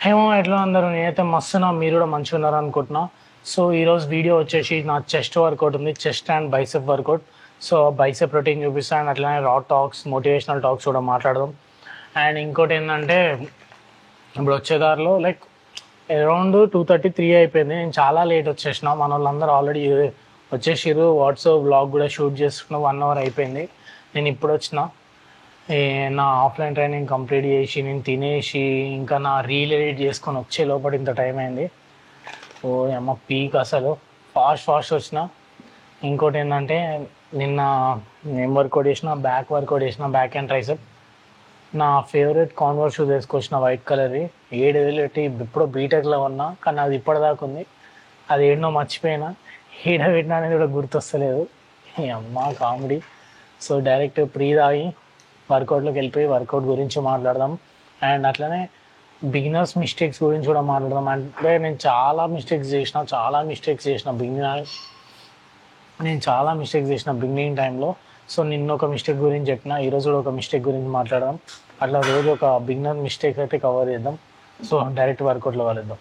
ఏమో ఎట్లా అందరూ నేనైతే మస్తున్నా, మీరు కూడా మంచిగా ఉన్నారు అనుకుంటున్నా. సో ఈరోజు వీడియో వచ్చేసి నా చెస్ట్ వర్కౌట్ ఉంది, chest and bicep workout. So bicep routine చూపిస్తాను అండ్ అట్లనే రా టాక్స్, మోటివేషనల్ టాక్స్ కూడా మాట్లాడదాం. అండ్ ఇంకోటి ఏంటంటే ఇప్పుడు వచ్చేదారిలో లైక్ అరౌండ్ 2:30 అయిపోయింది. నేను చాలా లేట్ వచ్చేసిన, మన వాళ్ళందరూ ఆల్రెడీ వచ్చేసిర్రు. వాట్సాప్ బ్లాగ్ కూడా షూట్ చేసుకున్న 1 అవర్ అయిపోయింది. నేను ఇప్పుడు వచ్చిన నా ఆఫ్లైన్ ట్రైనింగ్ కంప్లీట్ చేసి నేను తినేసి ఇంకా నా రీల్ ఎడిట్ చేసుకొని వచ్చే లోపల ఇంత టైం అయింది. ఓ అమ్మ పీక్, అసలు ఫాస్ట్ వచ్చిన. ఇంకోటి ఏంటంటే నిన్న ఏం వర్కౌట్ చేసిన, బ్యాక్ వర్కౌట్ చేసిన, బ్యాక్ అండ్ ట్రైసెప్. నా ఫేవరెట్ కాన్వర్స్ షూస్ వేసుకొచ్చిన వైట్ కలర్వి, 7,000 పెట్టి ఎప్పుడో బీటెక్లో ఉన్నా, కానీ అది ఇప్పటిదాకా ఉంది. అది ఏంటో మర్చిపోయినా, ఈడ పెట్టినా అనేది కూడా గుర్తొస్తలేదు. అమ్మ కామెడీ. సో డైరెక్ట్ ప్రీ తాగి వర్కౌట్లోకి వెళ్ళిపోయి వర్కౌట్ గురించి మాట్లాడదాం. అండ్ అట్లనే బిగినర్స్ మిస్టేక్స్ గురించి కూడా మాట్లాడదాం. అంటే నేను చాలా మిస్టేక్స్ చేసిన బిగినింగ్ టైంలో. సో నిన్న ఒక మిస్టేక్ గురించి చెప్పిన, ఈరోజు కూడా ఒక మిస్టేక్ గురించి మాట్లాడదాం. అట్లా రోజు ఒక బిగినర్ మిస్టేక్ అయితే కవర్ చేద్దాం. సో డైరెక్ట్ వర్కౌట్లో కలుద్దాం.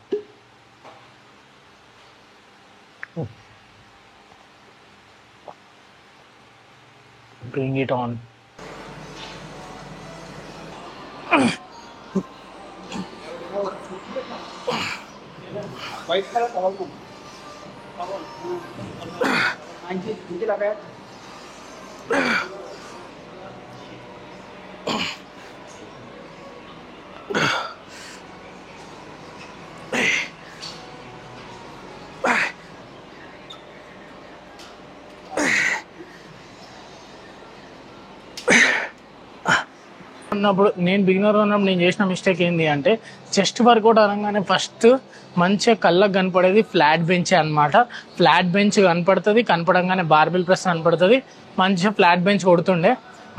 Bring it on. White color towel को नीचे लगाया. ఉన్నప్పుడు నేను బిగినర్ ఉన్నప్పుడు నేను చేసిన మిస్టేక్ ఏంటి అంటే, చెస్ట్ వర్కౌట్ అనగానే ఫస్ట్ మంచిగా కళ్ళకు కనపడేది ఫ్లాట్ బెంచ్ అనమాట. ఫ్లాట్ బెంచ్ కనపడంగానే బార్బెల్ ప్రెస్ కనపడుతుంది. మంచిగా ఫ్లాట్ బెంచ్ కొడుతుండే,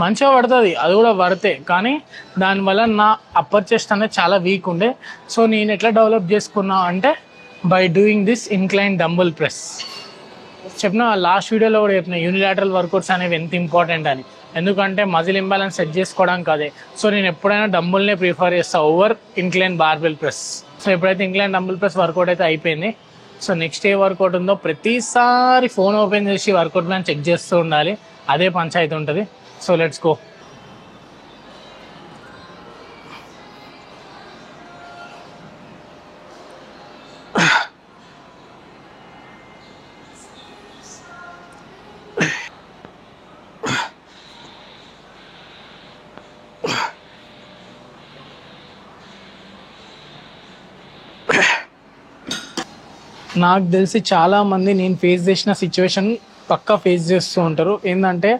మంచిగా పడుతుంది, అది కూడా పడితే. కానీ దానివల్ల నా అప్పర్ చెస్ట్ అనేది చాలా వీక్ ఉండే. సో నేను ఎట్లా డెవలప్ చేసుకున్నా అంటే by doing this incline dumbbell press. చెప్పిన లాస్ట్ వీడియోలో కూడా చెప్పిన, యూనిలాటరల్ వర్కౌట్స్ అనేవి ఎంత ఇంపార్టెంట్ అని. ఎందుకంటే మజిల్ ఇంబ్యాలెన్స్ సెట్ చేసుకోవడానికి అదే. సో నేను ఎప్పుడైనా డంబుల్నే ప్రిఫర్ చేస్తాను over incline barbell press. So ఎప్పుడైతే ఇన్క్లైన్ డంబుల్ ప్రెస్ వర్కౌట్ అయితే అయిపోయింది, సో నెక్స్ట్ ఏ వర్కౌట్ ఉందో ప్రతిసారి ఫోన్ ఓపెన్ చేసి వర్కౌట్ ప్లాన్ చెక్ చేస్తూ ఉండాలి. అదే పంచాయతీ ఉంటుంది. So let's go. నాకు తెలిసి చాలామంది నేను ఫేస్ చేసిన సిచ్యువేషన్ పక్కా ఫేస్ చేస్తూ ఉంటారు. ఏంటంటే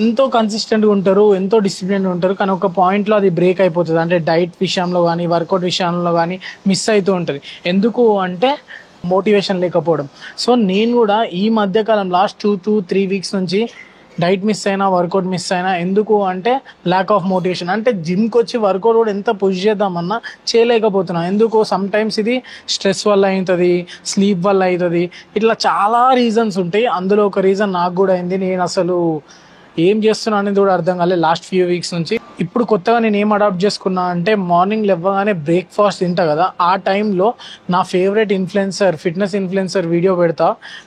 ఎంతో కన్సిస్టెంట్గా ఉంటారు, ఎంతో డిసిప్లిన్ ఉంటారు, కానీ ఒక పాయింట్లో అది బ్రేక్ అయిపోతుంది. అంటే డైట్ విషయంలో కానీ వర్కౌట్ విషయంలో కానీ మిస్ అవుతూ ఉంటుంది. ఎందుకు అంటే మోటివేషన్ లేకపోవడం. సో నేను కూడా ఈ మధ్యకాలం లాస్ట్ 2-3 వీక్స్ నుంచి డైట్ మిస్ అయినా, వర్కౌట్ మిస్ అయినా. ఎందుకు అంటే ల్యాక్ ఆఫ్ మోటివేషన్. అంటే జిమ్కి వచ్చి వర్కౌట్ కూడా ఎంత పుష్ చేద్దామన్నా చేయలేకపోతున్నాం. ఎందుకు? సమ్ టైమ్స్ ఇది స్ట్రెస్ వల్ల అవుతుంది, స్లీప్ వల్ల అవుతుంది, ఇట్లా చాలా రీజన్స్ ఉంటాయి. అందులో ఒక రీజన్ నాకు కూడా అయింది. నేను అసలు ఏం చేస్తున్నా అనేది కూడా అర్థం కాలేదు లాస్ట్ ఫ్యూ వీక్స్ నుంచి. ఇప్పుడు కొత్తగా నేను ఏం అడాప్ట్ చేసుకున్నా అంటే, మార్నింగ్ లేవగానే బ్రేక్ఫాస్ట్ తింటా కదా, ఆ టైంలో నా favourite influencer, fitness influencer video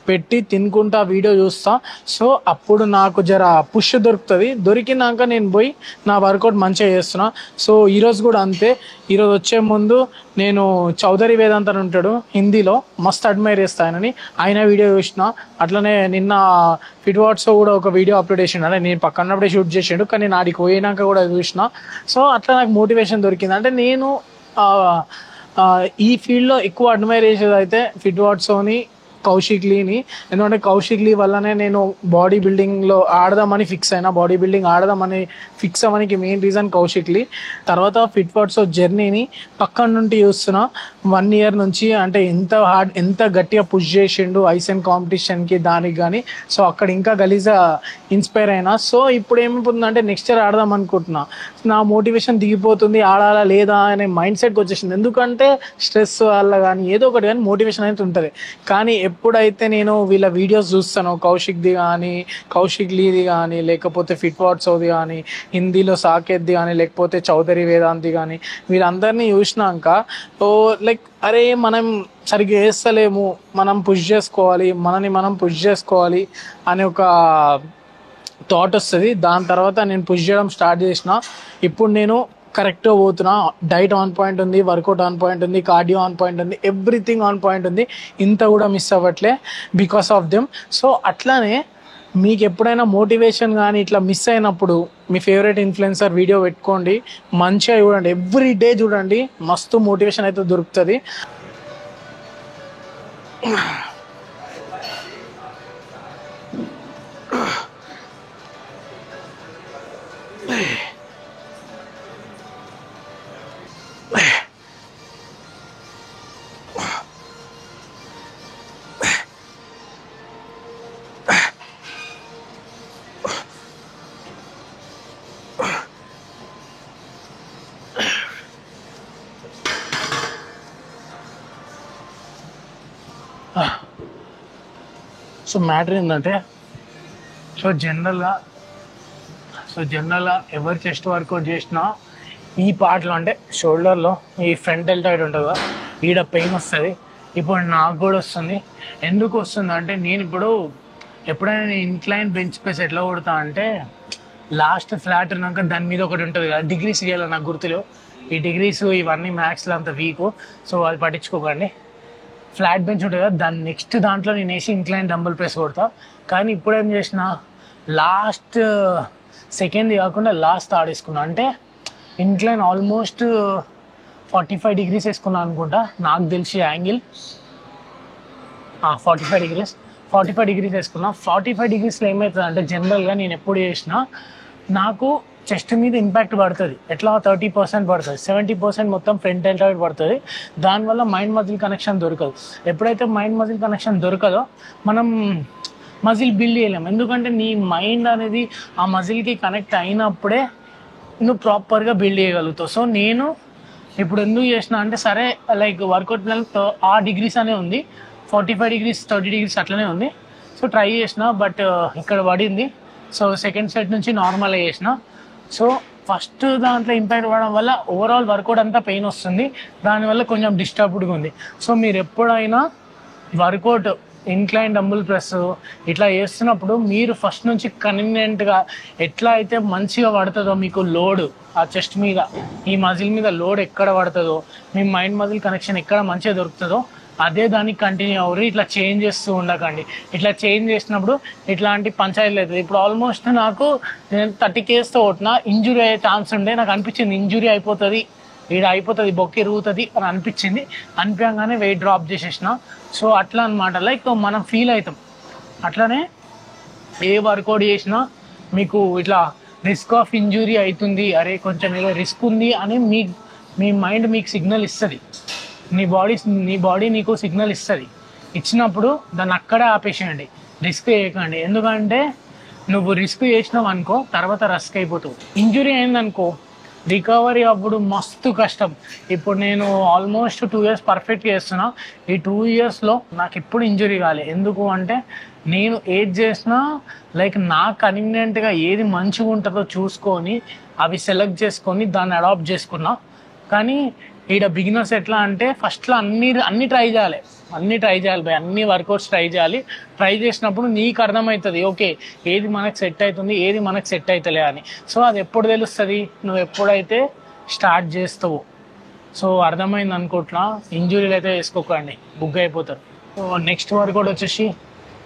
పెట్టి తినుకుంటా వీడియో చూస్తా. సో అప్పుడు నాకు జర పుష్ దొరుకుతుంది. దొరికినాక నేను పోయి నా వర్కౌట్ మంచిగా చేస్తున్నా. సో ఈరోజు కూడా అంతే. ఈరోజు వచ్చే ముందు నేను చౌదరి వేదాంత్ అని ఉంటాడు, హిందీలో, మస్త్ అడ్మైర్ చేస్తానని ఆయన వీడియో చూసిన. అట్లనే నిన్న ఫిట్ వాట్స్లో కూడా ఒక వీడియో అప్లోడ్ చేసిండు. అంటే నేను పక్కనప్పుడే షూట్ చేసిండు, కానీ నేను ఆడికి పోయినాక కూడా చూసిన. సో అట్లా నాకు మోటివేషన్ దొరికింది. అంటే నేను ఈ ఫీల్డ్లో ఎక్కువ అడ్మైర్ చేసేది అయితే ఫిట్ వాట్స్ని, కౌశిక్ లీని. ఎందుకంటే కౌశిక్ లీ వల్లనే నేను బాడీ బిల్డింగ్లో ఆడదామని ఫిక్స్ అయినా. బాడీ బిల్డింగ్ ఆడదామని ఫిక్స్ అవ్వడానికి మెయిన్ రీజన్ కౌశిక్ లీ. తర్వాత ఫిట్ వాట్స్ జర్నీని పక్కన నుండి చూస్తున్నా 1 ఇయర్ నుంచి. అంటే ఎంత గట్టిగా పుష్ చేసిండు ఐసెన్ కాంపిటీషన్కి, దానికి కానీ. సో అక్కడ ఇంకా గలీజా ఇన్స్పైర్ అయినా. సో ఇప్పుడు ఏమైపోతుందంటే నెక్స్ట్ ఇయర్ ఆడదాం అనుకుంటున్నా. నా మోటివేషన్ దిగిపోతుంది, ఆడాలా లేదా అనే మైండ్ సెట్కి వచ్చేసింది. ఎందుకంటే స్ట్రెస్ వల్ల కానీ ఏదో ఒకటి కానీ మోటివేషన్ అనేది ఉంటుంది. కానీ ఎప్పుడైతే నేను వీళ్ళ వీడియోస్ చూస్తానో కౌశిక్ లీది కానీ లేకపోతే ఫిట్ వాట్సోది కానీ హిందీలో సాకేత్ది కానీ లేకపోతే చౌదరి వేదాంతి కానీ వీళ్ళందరినీ చూసినాక ఓ లైక్ అరే మనం సరిగ్గా వేస్తలేము, మనం పుష్ చేసుకోవాలి, మనని మనం పుష్ చేసుకోవాలి అనే ఒక థాట్ వస్తుంది. దాని తర్వాత నేను పుష్ చేయడం స్టార్ట్ చేసిన. ఇప్పుడు నేను కరెక్ట్గా పోతున్నా. డైట్ ఆన్ పాయింట్ ఉంది, వర్కౌట్ ఆన్ పాయింట్ ఉంది, కార్డియో ఆన్ పాయింట్ ఉంది, ఎవ్రీథింగ్ ఆన్ పాయింట్ ఉంది. ఇంత కూడా మిస్ అవ్వట్లే బికాస్ ఆఫ్ దెమ్. సో అట్లానే మీకు ఎప్పుడైనా మోటివేషన్ కానీ ఇట్లా మిస్ అయినప్పుడు మీ ఫేవరెట్ ఇన్ఫ్లుయెన్సర్ వీడియో పెట్టుకోండి, మంచిగా చూడండి, ఎవ్రీ డే చూడండి, మస్తు మోటివేషన్ అయితే దొరుకుతుంది. సో మ్యాటర్ ఏంటంటే జనరల్గా ఎవరు చెస్ట్ వర్కౌట్ చేసినా ఈ పార్ట్లో అంటే షోల్డర్లో ఈ ఫ్రంట్ డెల్టాయిడ్ ఉంటుంది కదా, ఈడ పెయిన్ వస్తుంది. ఇప్పుడు నాకు కూడా వస్తుంది. ఎందుకు వస్తుంది అంటే నేను ఇప్పుడు ఎప్పుడైనా ఇంక్లైన్ బెంచ్ ప్రెస్ ఎట్లా కొడతా అంటే లాస్ట్ ఫ్లాట్ ఉన్నాక దాని మీద ఒకటి ఉంటుంది కదా, డిగ్రీస్ ఇవ్వాలి నాకు గుర్తులేవు. ఈ డిగ్రీస్ ఇవన్నీ మ్యాథ్స్లో అంత వీకు, సో అది పట్టించుకోకండి. ఫ్లాట్ బెంచ్ ఉంటుంది కదా, దాని నెక్స్ట్ దాంట్లో నేను వేసి ఇంక్లైన్ డంబుల్ ప్రెస్ కొడతా. కానీ ఇప్పుడు ఏం చేసిన, లాస్ట్ సెకండ్ కాకుండా లాస్ట్ థర్డ్ వేసుకున్నా. అంటే ఇంక్లైన్ ఆల్మోస్ట్ 45 degrees వేసుకున్నా అనుకుంటా నాకు తెలిసి యాంగిల్. 45 degrees వేసుకున్నా. 45 degreesలో ఏమవుతుంది అంటే జనరల్గా నేను ఎప్పుడు చేసినా నాకు చెస్ట్ మీద ఇంపాక్ట్ పడుతుంది. ఎట్లా 30% పడుతుంది, 70% మొత్తం ఫ్రంట్ డెల్టాయిడ్ పడుతుంది. దానివల్ల మైండ్ మజిల్ కనెక్షన్ దొరకదు. ఎప్పుడైతే మైండ్ మజిల్ కనెక్షన్ దొరకదో మనం మజిల్ బిల్డ్ చేయలేము. ఎందుకంటే నీ మైండ్ అనేది ఆ మజిల్కి కనెక్ట్ అయినప్పుడే నువ్వు ప్రాపర్గా బిల్డ్ చేయగలుగుతావు. సో నేను ఇప్పుడు ఎందుకు చేసిన అంటే సరే లైక్ వర్కౌట్ ప్లాన్ ఆ డిగ్రీస్ అనే ఉంది, 45 degrees 30 degrees అట్లనే ఉంది. సో ట్రై చేసిన, బట్ ఇక్కడ పడింది. సో సెకండ్ సెట్ నుంచి నార్మల్ చేసిన. సో ఫస్ట్ దాంట్లో ఇంపాక్ట్ పడడం వల్ల ఓవరాల్ వర్కౌట్ అంతా పెయిన్ వస్తుంది, దానివల్ల కొంచెం డిస్టర్బ్డ్గా ఉంది. సో మీరు ఎప్పుడైనా వర్కౌట్ ఇంక్లైన్ డంబుల్ ప్రెస్ ఇట్లా చేస్తున్నప్పుడు మీరు ఫస్ట్ నుంచి కన్వీనియంట్గా ఎట్లా అయితే మంచిగా పడుతుందో మీకు లోడ్ ఆ చెస్ట్ మీద, ఈ మజిల్ మీద లోడ్ ఎక్కడ పడుతుందో, మీ మైండ్ మజిల్ కనెక్షన్ ఎక్కడ మంచిగా దొరుకుతుందో అదే దానికి కంటిన్యూ అవ్వరు. ఇట్లా చేంజ్ చేస్తూ ఉండకండి. ఇట్లా చేంజ్ చేసినప్పుడు ఇట్లాంటి పంచాయతీలు అవుతుంది. ఇప్పుడు ఆల్మోస్ట్ నాకు నేను 30 kgs కొట్టినా ఇంజురీ అయ్యే ఛాన్స్ ఉండే. నాకు అనిపించింది ఇంజురీ అయిపోతుంది, ఈడ అయిపోతుంది, బొక్కి ఎరుగుతుంది అని అనిపించింది. అనిపించగానే వెయిట్ డ్రాప్ చేసేసిన. సో అట్లా అనమాట, లైక్ మనం ఫీల్ అవుతాం. అట్లనే ఏ వర్కౌట్ చేసినా మీకు ఇట్లా రిస్క్ ఆఫ్ ఇంజురీ అవుతుంది, అరే కొంచెం ఏదో రిస్క్ ఉంది అని మీ మైండ్ మీకు సిగ్నల్ ఇస్తుంది. నీ బాడీ నీకు సిగ్నల్ ఇస్తుంది. ఇచ్చినప్పుడు దాన్ని అక్కడే ఆపేసేయండి, రిస్క్ చేయకండి. ఎందుకంటే నువ్వు రిస్క్ చేసినావు అనుకో తర్వాత రస్క్ అయిపోతావు. ఇంజురీ అయిందనుకో రికవరీ అప్పుడు మస్తు కష్టం. ఇప్పుడు నేను ఆల్మోస్ట్ 2 years పర్ఫెక్ట్గా చేస్తున్నా. ఈ 2 yearsలో నాకు ఎప్పుడు ఇంజురీ కాలేదు. ఎందుకు అంటే నేను ఏది చేసినా లైక్ నాకు కన్వీనియంట్గా ఏది మంచిగా ఉంటుందో చూసుకొని అవి సెలెక్ట్ చేసుకొని దాన్ని అడాప్ట్ చేసుకున్నా. కానీ ఈడ బిగినర్స్ ఎట్లా అంటే ఫస్ట్లో అన్ని ట్రై చేయాలి భయ్, అన్ని వర్కౌట్స్ ట్రై చేయాలి. ట్రై చేసినప్పుడు నీకు అర్థమవుతుంది ఓకే ఏది మనకు సెట్ అవుతుంది, ఏది మనకు సెట్ అవుతలే అని. సో అది ఎప్పుడు తెలుస్తుంది, నువ్వు ఎప్పుడైతే స్టార్ట్ చేస్తావు. సో అర్థమైంది అనుకుంటున్నా. ఇంజురీలు అయితే వేసుకోకండి, బుక్ అయిపోతారు. సో నెక్స్ట్ వర్కౌట్ వచ్చేసి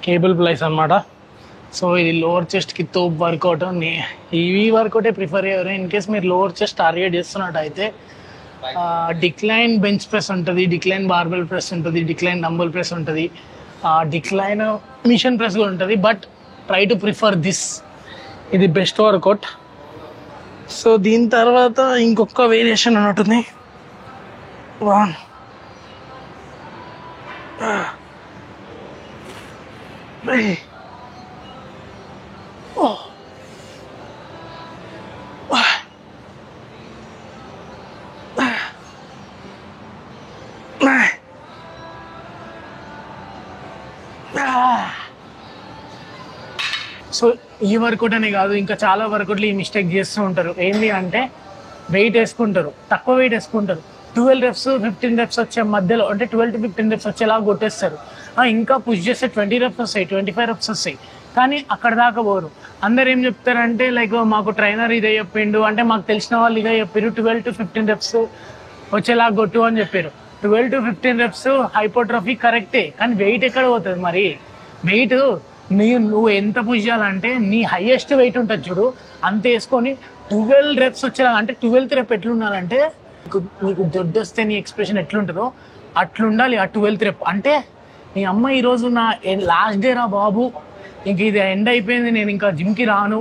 కేబుల్ ప్లైస్ అనమాట. సో ఇది లోవర్ చెస్ట్కి తోపు వర్కౌట్. ఈ వర్కౌటే ప్రిఫర్ చేయరు. ఇన్ కేస్ మీరు లోవర్ చెస్ట్ టార్గెట్ చేస్తున్నట్టు అయితే డిక్లైన్ బెంచ్ ప్రెస్ ఉంటుంది, డిక్లైన్ బార్బెల్ ప్రెస్ ఉంటుంది, డిక్లైన్ డంబుల్ ప్రెస్ ఉంటుంది, డిక్లైన్ మిషన్ ప్రెస్ కూడా ఉంటుంది. But try to prefer this, ఇది బెస్ట్ వర్కౌట్. సో దీని తర్వాత ఇంకొక వేరియేషన్ ఉంటుంది. వన్ సో ఈ వర్కౌట్ అనే కాదు, ఇంకా చాలా వర్కౌట్లు ఈ మిస్టేక్ చేస్తూ ఉంటారు. ఏంటి అంటే వెయిట్ వేసుకుంటారు, తక్కువ వెయిట్ వేసుకుంటారు, 12 reps 15 reps వచ్చే మధ్యలో, అంటే 12 to 15 reps వచ్చేలా కొట్టేస్తారు. ఇంకా పుష్ చేస్తే 20 reps వస్తాయి, 25 reps వస్తాయి, కానీ అక్కడ దాకా పోరు. అందరు ఏం చెప్తారంటే లైక్ మాకు ట్రైనర్ ఇదే చెప్పిండు, అంటే మాకు తెలిసిన వాళ్ళు ఇదే చెప్పారు, 12 to 15 reps వచ్చేలా కొట్టు అని చెప్పారు. 12 to 15 reps హైపోట్రోఫీ కరెక్టే, కానీ వెయిట్ ఎక్కడ పోతుంది మరి? వెయిట్ నువ్వు ఎంత పుష్ చేయాలంటే నీ హైయెస్ట్ వెయిట్ ఉంటుంది చూడు, అంత వేసుకొని 12 reps వచ్చేలా, అంటే 12th rep ఎట్లుండాలంటే నీకు దొడ్డు వస్తే నీ ఎక్స్ప్రెషన్ ఎట్లుంటుందో అట్లుండాలి ఆ 12th rep. అంటే నీ అమ్మ ఈరోజు నా లాస్ట్ డే రా బాబు, ఇంక ఇది ఎండ్ అయిపోయింది, నేను ఇంకా జిమ్కి రాను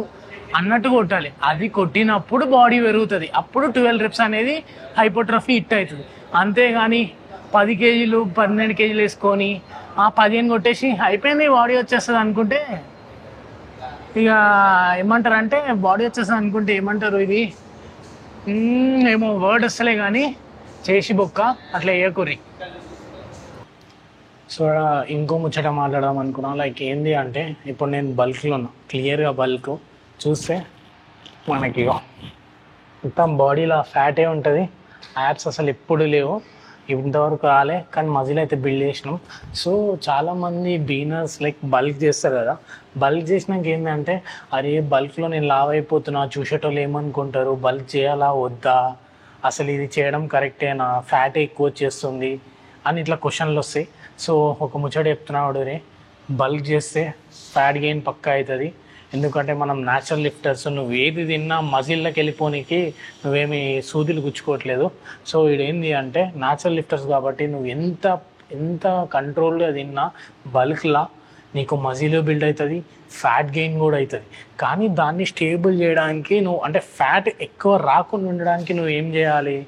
అన్నట్టు కొట్టాలి. అది కొట్టినప్పుడు బాడీ పెరుగుతుంది, అప్పుడు 12 reps అనేది హైపోట్రఫీ హిట్ అవుతుంది. అంతేగాని 10 kgs 12 kgs వేసుకొని 15 కొట్టేసి అయిపోయింది బాడీ వచ్చేస్తుంది అనుకుంటే ఇక ఏమంటారు అంటే, బాడీ వచ్చేస్తుంది అనుకుంటే ఏమంటారు, ఇది ఏమో వర్డ్ వస్తలే కానీ చేసి బొక్క అట్లా వేయకూరి. సో ఇంకో ముచ్చట మాట్లాడదాం అనుకున్నాం. లైక్ ఏంది అంటే, ఇప్పుడు నేను బల్క్లో ఉన్నా, క్లియర్గా బల్క్ చూస్తే మనకి మొత్తం బాడీలో ఫ్యాటే ఉంటుంది, యాప్స్ అసలు ఎప్పుడు లేవు, ఇంతవరకు రాలే, కానీ మజిల్ అయితే బిల్డ్ చేసినాం. సో చాలామంది బిగినర్స్ లైక్ బల్క్ చేస్తారు కదా, బల్క్ చేసినాక ఏంటంటే అరే బల్క్లో నేను లావ్ అయిపోతున్నా, చూసేటోళ్ళు ఏమనుకుంటారు, బల్క్ చేయాలా వద్దా, అసలు ఇది చేయడం కరెక్టేనా, ఫ్యాట్ ఎక్కువ వచ్చేస్తుంది అని ఇట్లా క్వశ్చన్లు వస్తాయి. సో ఒక ముచ్చట చెప్తున్నాడు రే, బల్క్ చేస్తే ఫ్యాట్ గెయిన్ పక్కా అవుతుంది. ఎందుకంటే మనం న్యాచురల్ లిఫ్టర్స్, నువ్వు ఏది తిన్నా మజిల్లోకి వెళ్ళిపోనికి నువ్వేమి సూదులు గుచ్చుకోవట్లేదు. సో ఇదేంటి అంటే న్యాచురల్ లిఫ్టర్స్ కాబట్టి నువ్వు ఎంత కంట్రోల్గా తిన్నా బల్క్లా నీకు మజిల్ బిల్డ్ అవుతుంది, ఫ్యాట్ గెయిన్ కూడా అవుతుంది. కానీ దాన్ని స్టేబుల్ చేయడానికి నువ్వు, అంటే ఫ్యాట్ ఎక్కువ రాకుండా ఉండడానికి నువ్వు ఏం చేయాలి,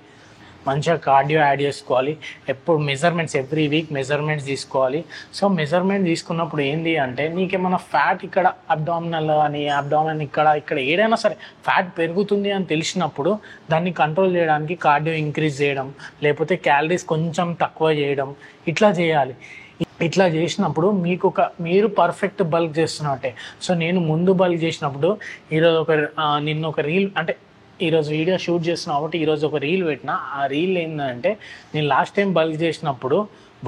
మంచిగా కార్డియో యాడ్ చేసుకోవాలి. ఎప్పుడు మెజర్మెంట్స్, ఎవ్రీ వీక్ మెజర్మెంట్స్ తీసుకోవాలి. సో మెజర్మెంట్ తీసుకున్నప్పుడు ఏంటి అంటే నీకేమైనా ఫ్యాట్ ఇక్కడ అబ్డామినల్ అని, అబ్డామినల్ ఇక్కడ ఏదైనా సరే ఫ్యాట్ పెరుగుతుంది అని తెలిసినప్పుడు దాన్ని కంట్రోల్ చేయడానికి కార్డియో ఇంక్రీజ్ చేయడం, లేకపోతే క్యాలరీస్ కొంచెం తక్కువ చేయడం, ఇట్లా చేయాలి. ఇట్లా చేసినప్పుడు మీరు పర్ఫెక్ట్ బల్క్ చేస్తున్నట్టే. సో నేను ముందు బల్క్ చేసినప్పుడు ఈరోజు నిన్న ఒక రీల్, అంటే ఈరోజు వీడియో షూట్ చేస్తున్నా కాబట్టి ఈరోజు ఒక రీల్ పెట్టిన. ఆ రీల్ ఏంటంటే నేను లాస్ట్ టైం బల్క్ చేసినప్పుడు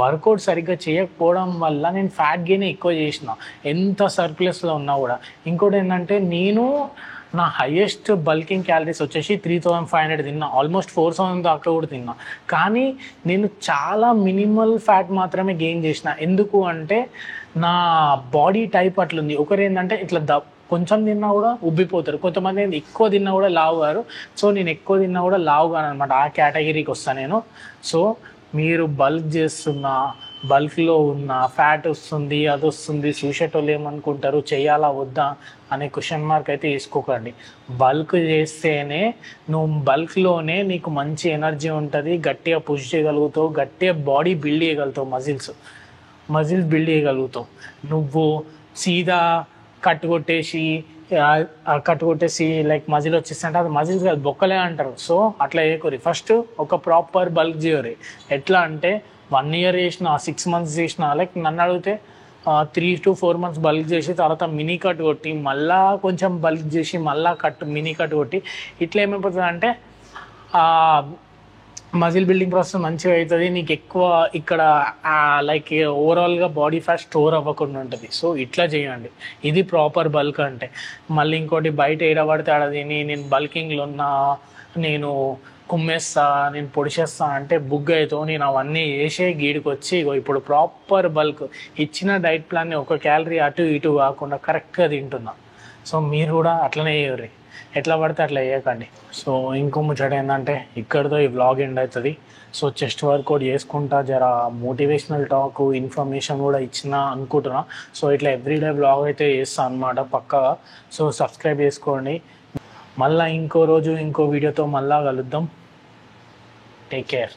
వర్కౌట్ సరిగ్గా చేయకపోవడం వల్ల నేను ఫ్యాట్ గెయిన్ ఎక్కువ చేసిన, ఎంత సర్ప్లస్లో ఉన్నా కూడా. ఇంకోటి ఏంటంటే నేను నా హైయెస్ట్ బల్కింగ్ క్యాలరీస్ వచ్చేసి 3500 తిన్నా, ఆల్మోస్ట్ 4000 దాకా కూడా తిన్నా. కానీ నేను చాలా మినిమల్ ఫ్యాట్ మాత్రమే గెయిన్ చేసిన. ఎందుకు అంటే నా బాడీ టైప్ అట్లుంది. ఒకరు ఏంటంటే ఇట్లా కొంచెం తిన్నా కూడా ఉబ్బిపోతారు, కొంతమంది ఎక్కువ తిన్నా కూడా లావు గారు. సో నేను ఎక్కువ తిన్నా కూడా లావు గాను అనమాట, ఆ కేటగిరీకి వస్తాను నేను. సో మీరు బల్క్ చేస్తున్నా, బల్క్లో ఉన్న ఫ్యాట్ వస్తుంది, అది వస్తుంది, చూసేటోళ్ళు ఏమనుకుంటారు, చేయాలా వద్దా అనే క్వశ్చన్ మార్క్ అయితే వేసుకోకండి. బల్క్ చేస్తేనే నువ్వు బల్క్లోనే నీకు మంచి ఎనర్జీ ఉంటుంది, గట్టిగా పుష్ చేయగలుగుతావు, గట్టిగా బాడీ బిల్డ్ చేయగలుగుతావు, మజిల్స్ బిల్డ్ చేయగలుగుతావు. నువ్వు సీదా కట్టుకొట్టేసి లైక్ మజిల్ వచ్చేసి అంటే అది మజిల్స్ కాదు, బొక్కలే అంటారు. సో అట్లా చేయకూరి. ఫస్ట్ ఒక ప్రాపర్ బల్క్ చేయరు. ఎట్లా అంటే 1 year చేసిన, 6 months చేసిన, లైక్ నన్ను అడిగితే 3 to 4 months బల్క్ చేసి తర్వాత మినీ కట్ కొట్టి మళ్ళా కొంచెం బల్క్ చేసి మళ్ళా మినీ కట్ కొట్టి ఇట్లా ఏమైపోతుంది అంటే మజిల్ బిల్డింగ్ ప్రాసెస్ మంచిగా అవుతుంది. నీకు ఎక్కువ ఇక్కడ లైక్ ఓవరాల్గా బాడీ ఫ్యాట్ స్టోర్ అవ్వకుండా ఉంటుంది. సో ఇట్లా చేయండి, ఇది ప్రాపర్ బల్క్ అంటే. మళ్ళీ ఇంకోటి బయట ఏడబడితే ఆడ తిని నేను బల్కింగ్లో ఉన్నా, నేను కుమ్మేస్తా, నేను పొడిచేస్తా అంటే బుగ్ అవుతావు. నేను అవన్నీ వేసే గీడికి వచ్చి ఇప్పుడు ప్రాపర్ బల్క్ ఇచ్చిన డైట్ ప్లాన్ని ఒక క్యాలరీ అటు ఇటు కాకుండా కరెక్ట్గా తింటున్నా. సో మీరు కూడా అట్లనే చేయరు, ఎట్లా పడితే అట్లా చేయకండి. సో ఇంకో ముచ్చట ఏంటంటే ఇక్కడితో ఈ వ్లాగ్ ఎండ్ అవుతుంది. సో చెస్ట్ వర్కౌట్ చేసుకుంటా, జర మోటివేషనల్ టాక్ ఇన్ఫర్మేషన్ కూడా ఇచ్చిన అనుకుంటున్నా. సో ఇట్లా ఎవ్రీడే వ్లాగ్ అయితే చేస్తాను అనమాట పక్కాగా. సో సబ్స్క్రైబ్ చేసుకోండి. మళ్ళీ ఇంకో రోజు ఇంకో వీడియోతో మళ్ళా కలుద్దాం. Take care.